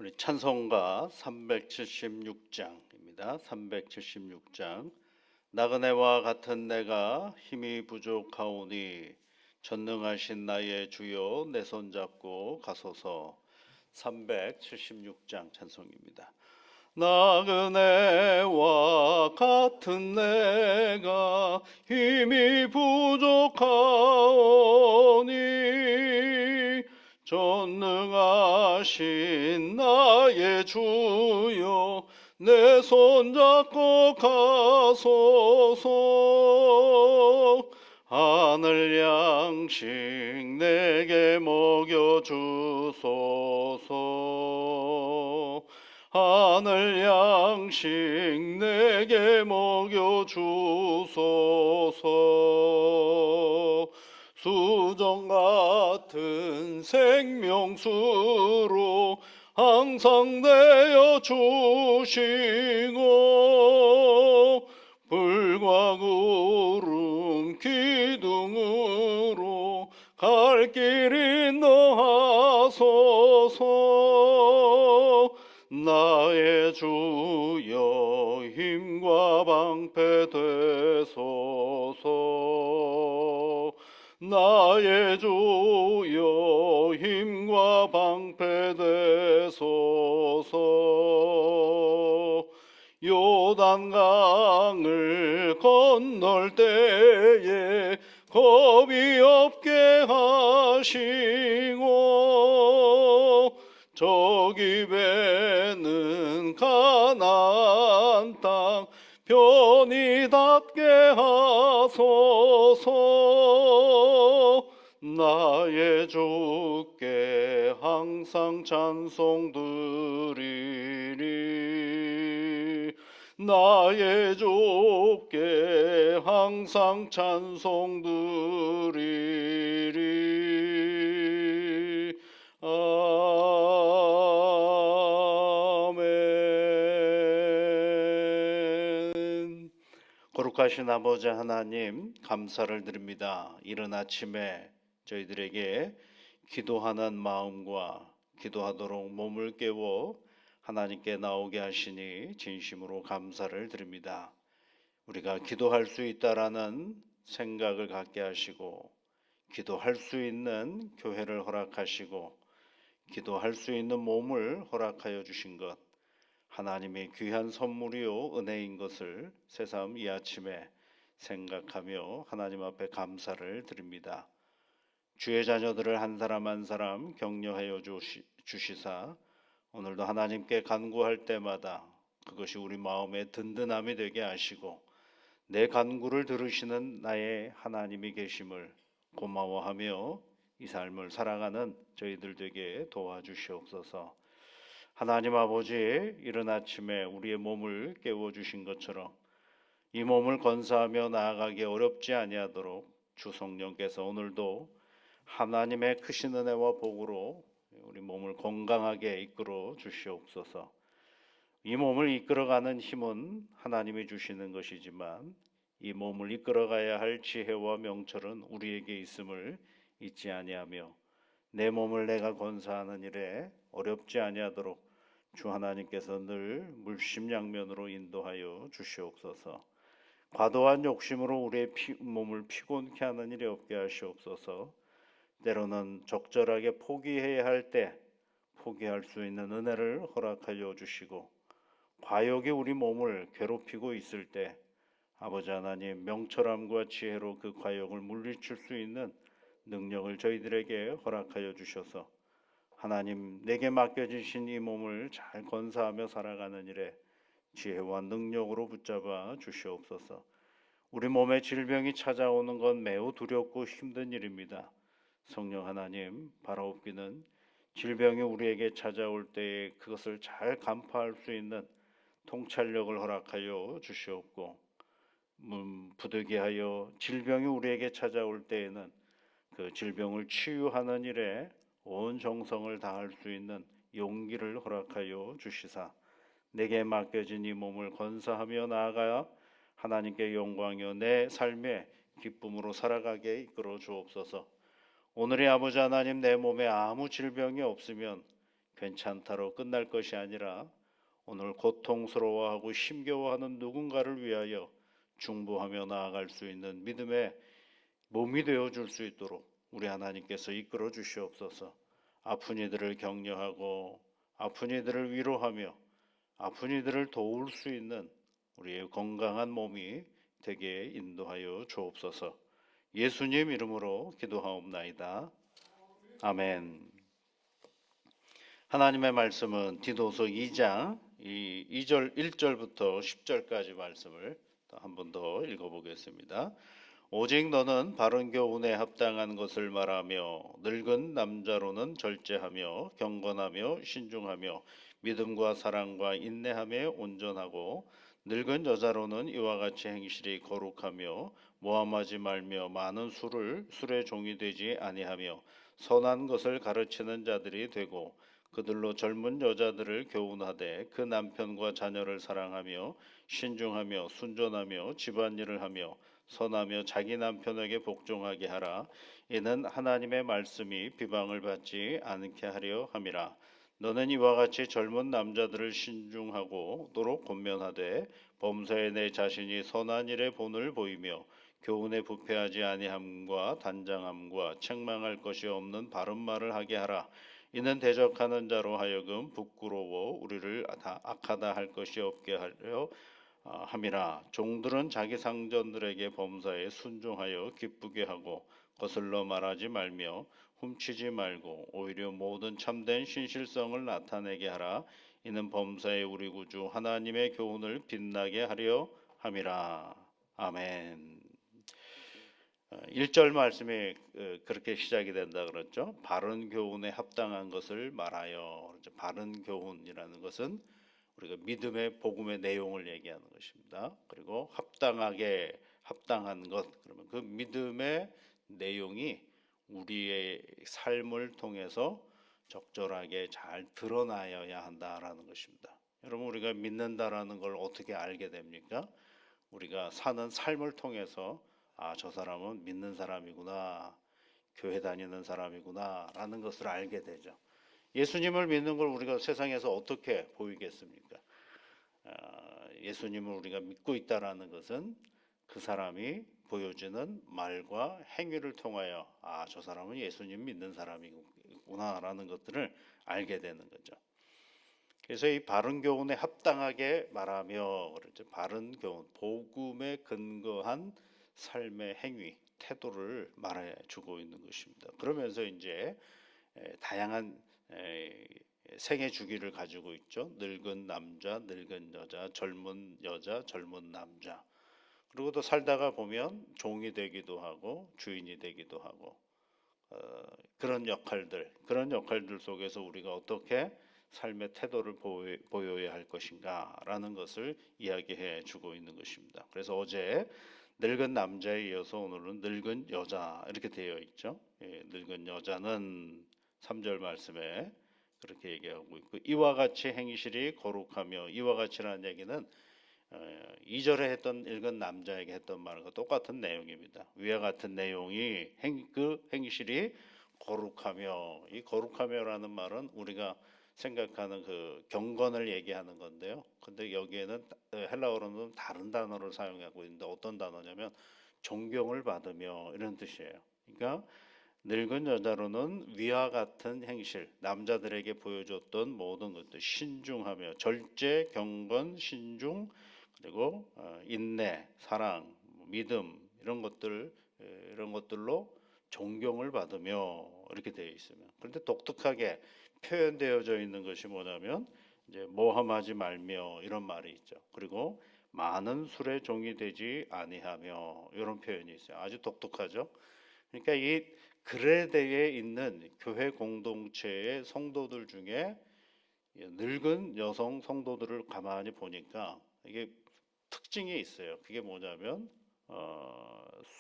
우리 찬송가 376장입니다. 376장. 나그네와 같은 내가 힘이 부족하오니 전능하신 나의 주여 내 손잡고 가소서. 376장 찬송입니다. 나그네와 같은 내가 힘이 부족하오니 전능하신 나의 주여 내 손잡고 가소서. 하늘 양식 내게 먹여주소서. 하늘 양식 내게 먹여주소서. 수정 같은 생명수로 항상 내어 주시고 불과 구름 기둥으로 갈 길 인도하소서. 나의 주여 힘과 방패 되소서. 나의 주여 힘과 방패 되소서. 요단강을 건널 때에 겁이 없게 하시고 저기 배는 가나안 땅 편히 닿게 하소서. 나의 주께 항상 찬송 드리리. 나의 주께 항상 찬송 드리리. 아멘. 거룩하신 아버지 하나님, 감사를 드립니다. 이른 아침에 저희들에게 기도하는 마음과 기도하도록 몸을 깨워 하나님께 나오게 하시니 진심으로 감사를 드립니다. 우리가 기도할 수 있다라는 생각을 갖게 하시고, 기도할 수 있는 교회를 허락하시고, 기도할 수 있는 몸을 허락하여 주신 것, 하나님의 귀한 선물이요 은혜인 것을 새삼 이 아침에 생각하며 하나님 앞에 감사를 드립니다. 주의 자녀들을 한 사람 한 사람 격려하여 주시사 오늘도 하나님께 간구할 때마다 그것이 우리 마음의 든든함이 되게 하시고 내 간구를 들으시는 나의 하나님이 계심을 고마워하며 이 삶을 살아가는 저희들 되게 도와주시옵소서. 하나님 아버지, 이른 아침에 우리의 몸을 깨워주신 것처럼 이 몸을 건사하며 나아가기 어렵지 아니하도록 주 성령께서 오늘도 하나님의 크신 은혜와 복으로 우리 몸을 건강하게 이끌어 주시옵소서. 이 몸을 이끌어가는 힘은 하나님이 주시는 것이지만 이 몸을 이끌어가야 할 지혜와 명철은 우리에게 있음을 잊지 아니하며 내 몸을 내가 건사하는 일에 어렵지 아니하도록 주 하나님께서 늘 물심양면으로 인도하여 주시옵소서. 과도한 욕심으로 우리의 몸을 피곤케 하는 일이 없게 하시옵소서. 때로는 적절하게 포기해야 할 때 포기할 수 있는 은혜를 허락하여 주시고 과욕이 우리 몸을 괴롭히고 있을 때 아버지 하나님 명철함과 지혜로 그 과욕을 물리칠 수 있는 능력을 저희들에게 허락하여 주셔서 하나님 내게 맡겨주신 이 몸을 잘 건사하며 살아가는 일에 지혜와 능력으로 붙잡아 주시옵소서. 우리 몸에 질병이 찾아오는 건 매우 두렵고 힘든 일입니다. 성령 하나님, 바라옵기는 질병이 우리에게 찾아올 때에 그것을 잘 간파할 수 있는 통찰력을 허락하여 주시옵고 부득이하여 질병이 우리에게 찾아올 때에는 그 질병을 치유하는 일에 온 정성을 다할 수 있는 용기를 허락하여 주시사 내게 맡겨진 이 몸을 건사하며 나아가 하나님께 영광이요 내 삶의 기쁨으로 살아가게 이끌어 주옵소서. 오늘의 아버지 하나님, 내 몸에 아무 질병이 없으면 괜찮다로 끝날 것이 아니라 오늘 고통스러워하고 힘겨워하는 누군가를 위하여 중보하며 나아갈 수 있는 믿음의 몸이 되어 줄 수 있도록 우리 하나님께서 이끌어 주시옵소서. 아픈 이들을 격려하고 아픈 이들을 위로하며 아픈 이들을 도울 수 있는 우리의 건강한 몸이 되게 인도하여 주옵소서. 예수님 이름으로 기도하옵나이다. 아멘. 하나님의 말씀은 디도서 2장 2절 1절부터 10절까지 말씀을 한 번 더 읽어보겠습니다. 오직 너는 바른 교훈에 합당한 것을 말하며 늙은 남자로는 절제하며 경건하며 신중하며 믿음과 사랑과 인내함에 온전하고 늙은 여자로는 이와 같이 행실이 거룩하며 모함하지 말며 많은 술의 종이 되지 아니하며 선한 것을 가르치는 자들이 되고 그들로 젊은 여자들을 교훈하되 그 남편과 자녀를 사랑하며 신중하며 순전하며 집안일을 하며 선하며 자기 남편에게 복종하게 하라. 이는 하나님의 말씀이 비방을 받지 않게 하려 함이라. 너는 이와 같이 젊은 남자들을 신중하고도록 권면하되 범사에 내 자신이 선한 일에 본을 보이며 교훈에 부패하지 아니함과 단장함과 책망할 것이 없는 바른 말을 하게 하라. 이는 대적하는 자로 하여금 부끄러워 우리를 악하다 할 것이 없게 하려 함이라. 종들은 자기 상전들에게 범사에 순종하여 기쁘게 하고 거슬러 말하지 말며 훔치지 말고 오히려 모든 참된 신실성을 나타내게 하라. 이는 범사에 우리 구주 하나님의 교훈을 빛나게 하려 함이라. 아멘. 1절 말씀이 그렇게 시작이 된다 그랬죠. 바른 교훈에 합당한 것을 말하여. 바른 교훈이라는 것은 우리가 믿음의 복음의 내용을 얘기하는 것입니다. 그리고 합당한 것, 그러면 그 믿음의 내용이 우리의 삶을 통해서 적절하게 잘 드러나야 한다라는 것입니다. 여러분, 우리가 믿는다라는 걸 어떻게 알게 됩니까? 우리가 사는 삶을 통해서 저 사람은 믿는 사람이구나, 교회 다니는 사람이구나 라는 것을 알게 되죠. 예수님을 믿는 걸 우리가 세상에서 어떻게 보이겠습니까? 예수님을 우리가 믿고 있다라는 것은 그 사람이 보여주는 말과 행위를 통하여 저 사람은 예수님 믿는 사람이구나라는 것들을 알게 되는 거죠. 그래서 이 바른 교훈에 합당하게 말하며 그렇죠. 바른 교훈, 복음에 근거한 삶의 행위, 태도를 말해주고 있는 것입니다. 그러면서 이제 다양한 생애 주기를 가지고 있죠. 늙은 남자, 늙은 여자, 젊은 여자, 젊은 남자. 그리고 또 살다가 보면 종이 되기도 하고 주인이 되기도 하고 그런 역할들 속에서 우리가 어떻게 삶의 태도를 보여야 할 것인가라는 것을 이야기해 주고 있는 것입니다. 그래서 어제 늙은 남자에 이어서 오늘은 늙은 여자 이렇게 되어 있죠. 늙은 여자는 3절 말씀에 그렇게 얘기하고 있고 이와 같이 행실이 거룩하며 이와 같이라는 얘기는 2절에 했던 늙은 남자에게 했던 말과 똑같은 내용입니다. 위와 같은 내용이 그 행실이 거룩하며 이 거룩하며라는 말은 우리가 생각하는 그 경건을 얘기하는 건데요. 근데 여기에는 헬라어로는 다른 단어를 사용하고 있는데 어떤 단어냐면 존경을 받으며 이런 뜻이에요. 그러니까 늙은 여자로는 위와 같은 행실, 남자들에게 보여줬던 모든 것들 신중하며 절제, 경건, 신중 그리고 인내, 사랑, 믿음 이런 것들로 존경을 받으며 이렇게 되어 있으면 그런데 독특하게 표현되어져 있는 것이 뭐냐면 이제 모함하지 말며 이런 말이 있죠. 그리고 많은 술의 종이 되지 아니하며 이런 표현이 있어요. 아주 독특하죠. 그러니까 이 그레데에 있는 교회 공동체의 성도들 중에 늙은 여성 성도들을 가만히 보니까 이게 특징이 있어요. 그게 뭐냐면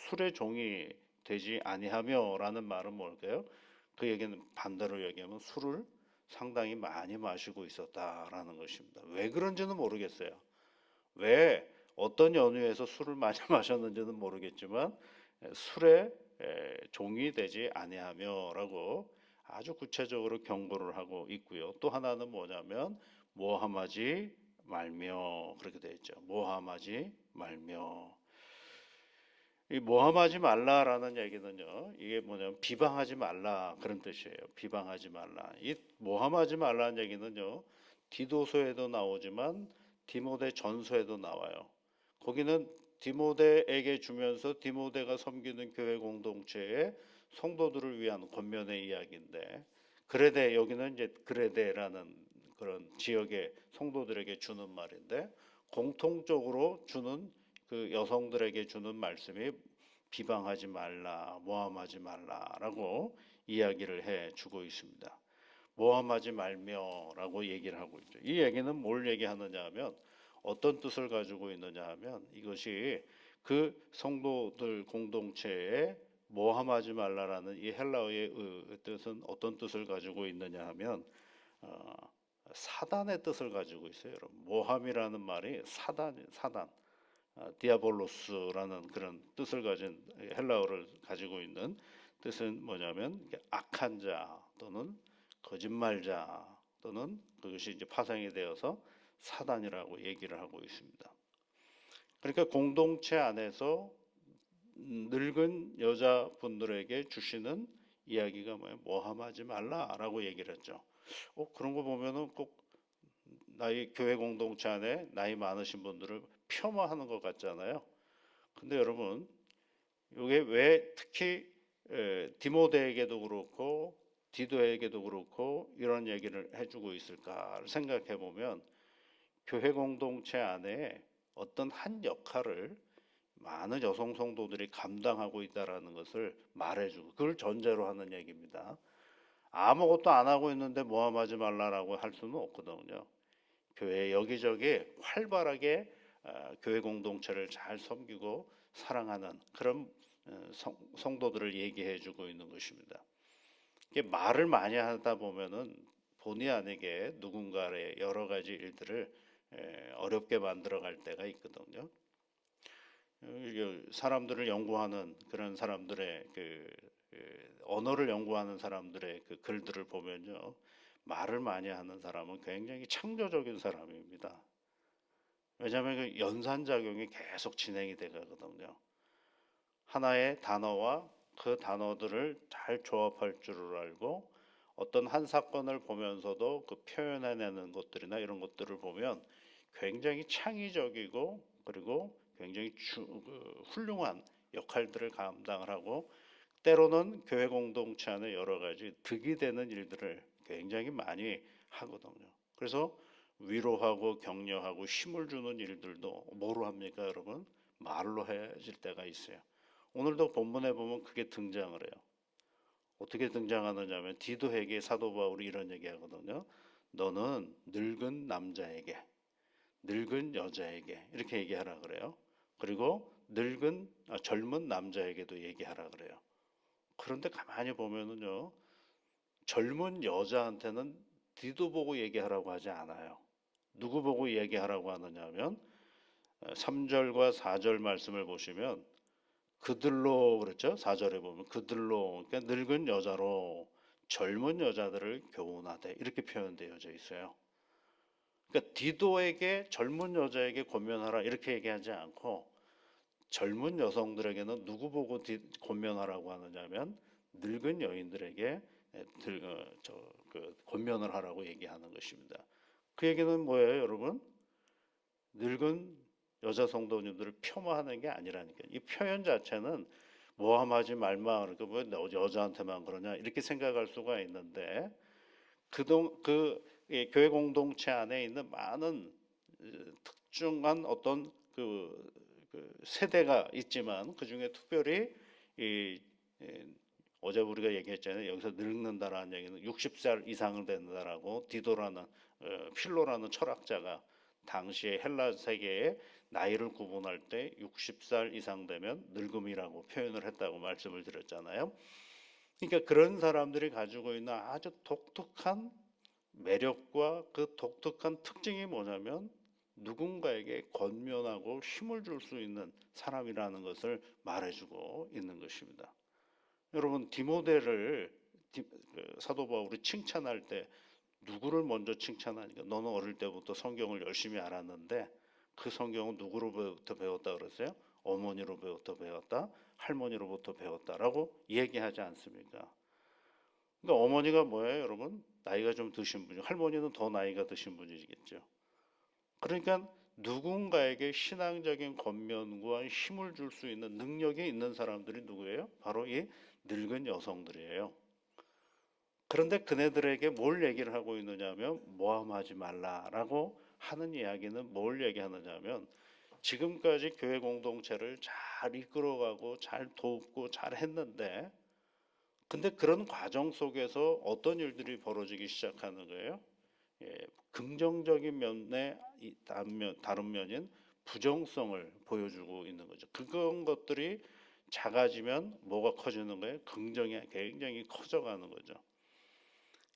술의 종이 되지 아니하며라는 말은 뭘까요? 그 얘기는 반대로 얘기하면 술을 상당히 많이 마시고 있었다라는 것입니다. 왜 그런지는 모르겠어요. 왜 어떤 연유에서 술을 많이 마셨는지는 모르겠지만 술의 종이 되지 아니하며라고 아주 구체적으로 경고를 하고 있고요. 또 하나는 뭐냐면 모함하지 말며 그렇게 되어 있죠. 모함하지 말며. 이 모함하지 말라라는 얘기는요. 이게 뭐냐면 비방하지 말라 그런 뜻이에요. 비방하지 말라. 이 모함하지 말라는 얘기는요. 디도서에도 나오지만 디모데 전서에도 나와요. 거기는 디모데에게 주면서 디모데가 섬기는 교회 공동체의 성도들을 위한 권면의 이야기인데 그레데 여기는 이제 그레데라는 그런 지역의 성도들에게 주는 말인데 공통적으로 주는 그 여성들에게 주는 말씀이 비방하지 말라, 모함하지 말라라고 이야기를 해 주고 있습니다. 모함하지 말며라고 얘기를 하고 있죠. 이 얘기는 뭘 얘기하느냐 하면 어떤 뜻을 가지고 있느냐 하면 이것이 그 성도들 공동체에 모함하지 말라라는 이 헬라어의 뜻은 어떤 뜻을 가지고 있느냐 하면 어, 사단의 뜻을 가지고 있어요. 여러분. 모함이라는 말이 사단, 디아볼로스라는 그런 뜻을 가진 헬라어를 가지고 있는 뜻은 뭐냐면 악한 자 또는 거짓말자 또는 그것이 이제 파생이 되어서 사단이라고 얘기를 하고 있습니다. 그러니까 공동체 안에서 늙은 여자분들에게 주시는 이야기가 뭐예요? 모함하지 말라라고 얘기를 했죠. 그런 거 보면은 꼭 나이 교회 공동체 안에 나이 많으신 분들을 폄하하는 것 같잖아요. 근데 여러분, 이게 왜 특히 디모데에게도 그렇고 디도에게도 그렇고 이런 얘기를 해주고 있을까를 생각해 보면 교회 공동체 안에 어떤 한 역할을 많은 여성 성도들이 감당하고 있다라는 것을 말해주고 그걸 전제로 하는 얘기입니다. 아무것도 안 하고 있는데 모함하지 말라라고 할 수는 없거든요. 교회 여기저기 활발하게 교회 공동체를 잘 섬기고 사랑하는 그런 성도들을 얘기해 주고 있는 것입니다. 이게 말을 많이 하다 보면은 본의 아니게 누군가의 여러 가지 일들을 어렵게 만들어 갈 때가 있거든요. 사람들을 연구하는 그런 사람들의 언어를 연구하는 사람들의 그 글들을 보면요. 말을 많이 하는 사람은 굉장히 창조적인 사람입니다. 왜냐하면 그 연산작용이 계속 진행이 되거든요. 하나의 단어와 그 단어들을 잘 조합할 줄을 알고 어떤 한 사건을 보면서도 그 표현해내는 것들이나 이런 것들을 보면 굉장히 창의적이고 그리고 굉장히 훌륭한 역할들을 감당을 하고 때로는 교회 공동체 안에 여러 가지 득이 되는 일들을 굉장히 많이 하거든요. 그래서 위로하고 격려하고 힘을 주는 일들도 뭐로 합니까, 여러분? 말로 해질 때가 있어요. 오늘도 본문에 보면 그게 등장을 해요. 어떻게 등장하느냐면 디도에게 사도 바울이 이런 얘기하거든요. 너는 늙은 남자에게, 늙은 여자에게 이렇게 얘기하라 그래요. 그리고 젊은 남자에게도 얘기하라 그래요. 그런데 가만히 보면은요, 젊은 여자한테는 디도 보고 얘기하라고 하지 않아요. 누구 보고 얘기하라고 하느냐 하면 3절과 4절 말씀을 보시면 그들로 그랬죠. 4절에 보면 그들로 그러니까 늙은 여자로 젊은 여자들을 교훈하되 이렇게 표현되어져 있어요. 그러니까 디도에게 젊은 여자에게 권면하라 이렇게 얘기하지 않고 젊은 여성들에게는 누구 보고 권면하라고 하느냐면 늙은 여인들에게 권면을 하라고 얘기하는 것입니다. 그 얘기는 뭐예요, 여러분? 늙은 여자 성도님들을 폄하하는 게 아니라니까. 이 표현 자체는 모함하지 말마 그러니까 뭐 여자한테만 그러냐 이렇게 생각할 수가 있는데 교회 공동체 안에 있는 많은 특정한 어떤 그 세대가 있지만 그 중에 특별히 어제 우리가 얘기했잖아요. 여기서 늙는다라는 얘기는 60살 이상을 된다라고 디도라는 필로라는 철학자가 당시에 헬라 세계에 나이를 구분할 때 60살 이상 되면 늙음이라고 표현을 했다고 말씀을 드렸잖아요. 그러니까 그런 사람들이 가지고 있는 아주 독특한 매력과 그 독특한 특징이 뭐냐면 누군가에게 권면하고 힘을 줄 수 있는 사람이라는 것을 말해주고 있는 것입니다. 여러분 사도 바울이 칭찬할 때 누구를 먼저 칭찬하니까 너는 어릴 때부터 성경을 열심히 알았는데 그 성경은 누구로부터 배웠다 그랬어요? 어머니로부터 배웠다, 할머니로부터 배웠다라고 얘기하지 않습니까? 그러니까 어머니가 뭐예요, 여러분? 나이가 좀 드신 분이, 할머니는 더 나이가 드신 분이겠죠. 그러니까 누군가에게 신앙적인 겉면과 힘을 줄 수 있는 능력이 있는 사람들이 누구예요? 바로 이 늙은 여성들이에요. 그런데 그네들에게 뭘 얘기를 하고 있느냐면 모함하지 말라라고 하는 이야기는 뭘 얘기하느냐면 지금까지 교회 공동체를 잘 이끌어가고 잘 돕고 잘 했는데 근데 그런 과정 속에서 어떤 일들이 벌어지기 시작하는 거예요? 예, 긍정적인 면에 다른 면인 부정성을 보여주고 있는 거죠. 그런 것들이 작아지면 뭐가 커지는 거예요? 긍정이 굉장히 커져가는 거죠.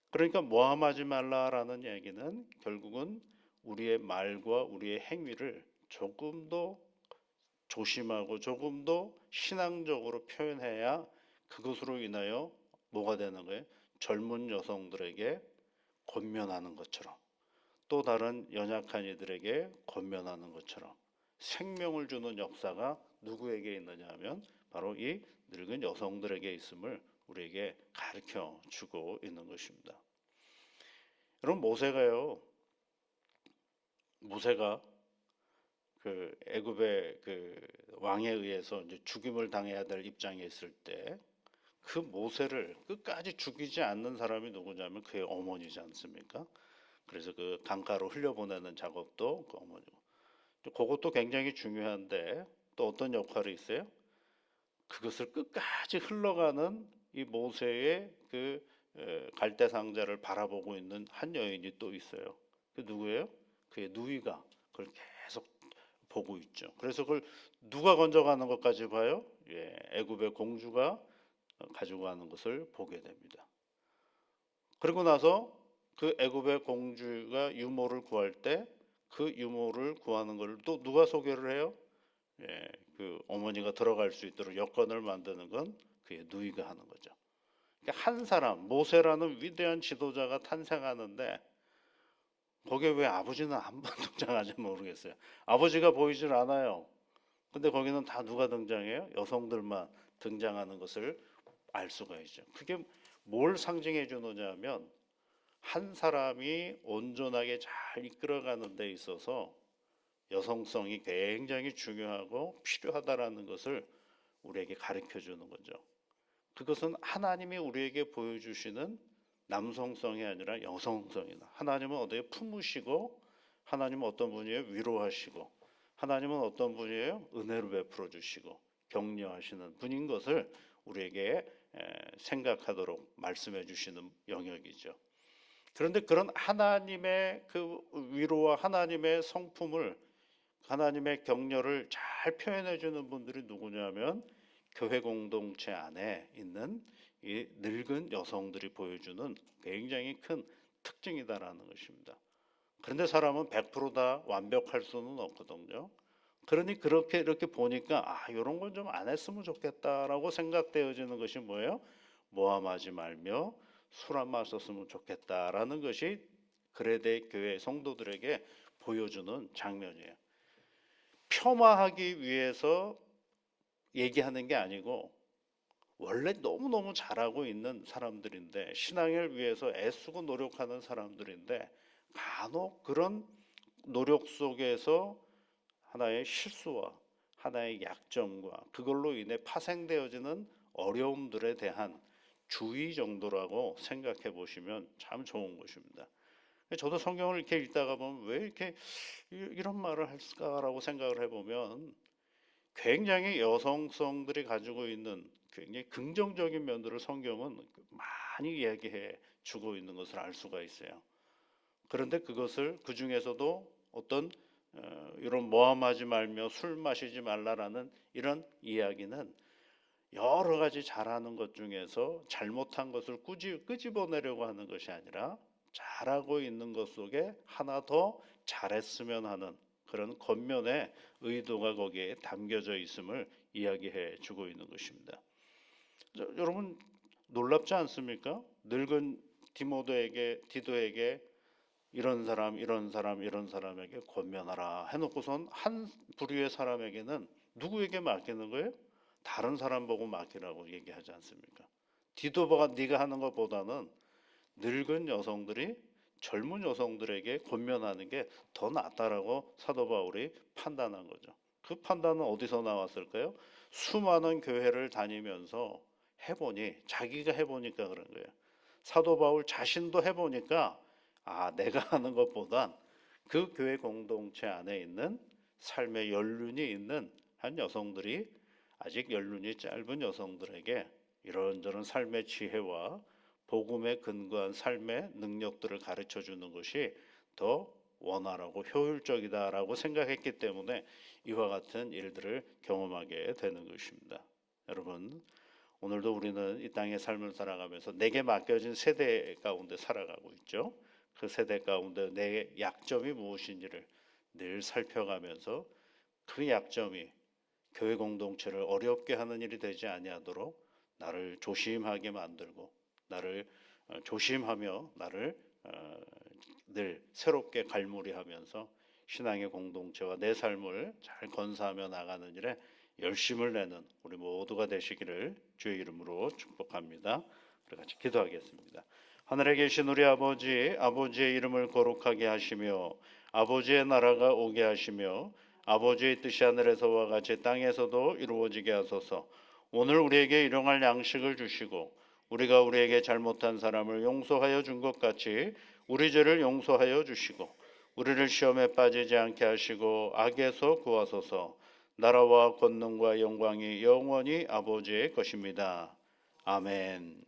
그러니까 모함하지 말라라는 얘기는 결국은 우리의 말과 우리의 행위를 조금 더 조심하고 조금 더 신앙적으로 표현해야 그것으로 인하여 뭐가 되는 거예요? 젊은 여성들에게 권면하는 것처럼 또 다른 연약한 이들에게 권면하는 것처럼 생명을 주는 역사가 누구에게 있느냐 하면 바로 이 늙은 여성들에게 있음을 우리에게 가르쳐 주고 있는 것입니다. 여러분 모세가 그 애굽의 그 왕에 의해서 이제 죽임을 당해야 될 입장에 있을 때 그 모세를 끝까지 죽이지 않는 사람이 누구냐면 그의 어머니지 않습니까? 그래서 그 강가로 흘려보내는 작업도 그 어머니고 그것도 굉장히 중요한데 또 어떤 역할이 있어요? 그것을 끝까지 흘러가는 이 모세의 그 갈대 상자를 바라보고 있는 한 여인이 또 있어요. 그 누구예요? 그의 누이가 그걸 계속 보고 있죠. 그래서 그걸 누가 건져가는 것까지 봐요? 예, 애굽의 공주가 가지고 가는 것을 보게 됩니다. 그리고 나서 그 애굽의 공주가 유모를 구할 때 그 유모를 구하는 걸 또 누가 소개를 해요? 예, 그 어머니가 들어갈 수 있도록 여건을 만드는 건 그의 누이가 하는 거죠. 그러니까 한 사람 모세라는 위대한 지도자가 탄생하는데 거기에 왜 아버지는 한 번 등장하지 모르겠어요. 아버지가 보이질 않아요. 근데 거기는 다 누가 등장해요? 여성들만 등장하는 것을 알 수가 있죠. 그게 뭘 상징해 주느냐면 한 사람이 온전하게 잘 이끌어가는 데 있어서 여성성이 굉장히 중요하고 필요하다라는 것을 우리에게 가르쳐 주는 거죠. 그것은 하나님이 우리에게 보여주시는 남성성이 아니라 여성성이다. 하나님은 어디에 품으시고 하나님은 어떤 분이에요? 위로하시고 하나님은 어떤 분이에요? 은혜를 베풀어 주시고 격려하시는 분인 것을 우리에게 생각하도록 말씀해 주시는 영역이죠. 그런데 그런 하나님의 그 위로와 하나님의 성품을 하나님의 격려를 잘 표현해 주는 분들이 누구냐면 교회 공동체 안에 있는 이 늙은 여성들이 보여주는 굉장히 큰 특징이다라는 것입니다. 그런데 사람은 100%다 완벽할 수는 없거든요. 그러니 그렇게 이렇게 보니까 이런 건 좀 안 했으면 좋겠다라고 생각되어지는 것이 뭐예요? 모함하지 말며 술 안 마셨으면 좋겠다라는 것이 그레데 교회 성도들에게 보여주는 장면이에요. 폄하하기 위해서 얘기하는 게 아니고 원래 너무너무 잘하고 있는 사람들인데 신앙을 위해서 애쓰고 노력하는 사람들인데 간혹 그런 노력 속에서 하나의 실수와 하나의 약점과 그걸로 인해 파생되어지는 어려움들에 대한 주의 정도라고 생각해 보시면 참 좋은 것입니다. 저도 성경을 이렇게 읽다가 보면 왜 이렇게 이런 말을 할까라고 생각을 해보면 굉장히 여성성들이 가지고 있는 굉장히 긍정적인 면들을 성경은 많이 이야기해 주고 있는 것을 알 수가 있어요. 그런데 그것을 그 중에서도 어떤 이런 모함하지 말며 술 마시지 말라라는 이런 이야기는 여러 가지 잘하는 것 중에서 잘못한 것을 끄집어내려고 하는 것이 아니라 잘하고 있는 것 속에 하나 더 잘했으면 하는 그런 겉면의 의도가 거기에 담겨져 있음을 이야기해 주고 있는 것입니다. 여러분 놀랍지 않습니까? 늙은 디도에게 이런 사람, 이런 사람, 이런 사람에게 권면하라 해놓고선 한 부류의 사람에게는 누구에게 맡기는 거예요? 다른 사람 보고 맡기라고 얘기하지 않습니까? 디도가 네가 하는 것보다는 늙은 여성들이 젊은 여성들에게 권면하는 게 더 낫다라고 사도 바울이 판단한 거죠. 그 판단은 어디서 나왔을까요? 수많은 교회를 다니면서 해보니 자기가 해보니까 그런 거예요. 사도 바울 자신도 해보니까 내가 하는 것보단 그 교회 공동체 안에 있는 삶의 연륜이 있는 한 여성들이 아직 연륜이 짧은 여성들에게 이런저런 삶의 지혜와 복음에 근거한 삶의 능력들을 가르쳐 주는 것이 더 원활하고 효율적이다라고 생각했기 때문에 이와 같은 일들을 경험하게 되는 것입니다. 여러분, 오늘도 우리는 이 땅의 삶을 살아가면서 내게 맡겨진 세대 가운데 살아가고 있죠. 그 세대 가운데 내 약점이 무엇인지를 늘 살펴가면서 그 약점이 교회 공동체를 어렵게 하는 일이 되지 아니하도록 나를 조심하게 만들고 나를 조심하며 나를 늘 새롭게 갈무리하면서 신앙의 공동체와 내 삶을 잘 건사하며 나가는 일에 열심을 내는 우리 모두가 되시기를 주의 이름으로 축복합니다. 우리 같이 기도하겠습니다. 하늘에 계신 우리 아버지, 아버지의 이름을 거룩하게 하시며 아버지의 나라가 오게 하시며 아버지의 뜻이 하늘에서와 같이 땅에서도 이루어지게 하소서. 오늘 우리에게 일용할 양식을 주시고 우리가 우리에게 잘못한 사람을 용서하여 준 것 같이 우리 죄를 용서하여 주시고 우리를 시험에 빠지지 않게 하시고 악에서 구하소서. 나라와 권능과 영광이 영원히 아버지의 것입니다. 아멘.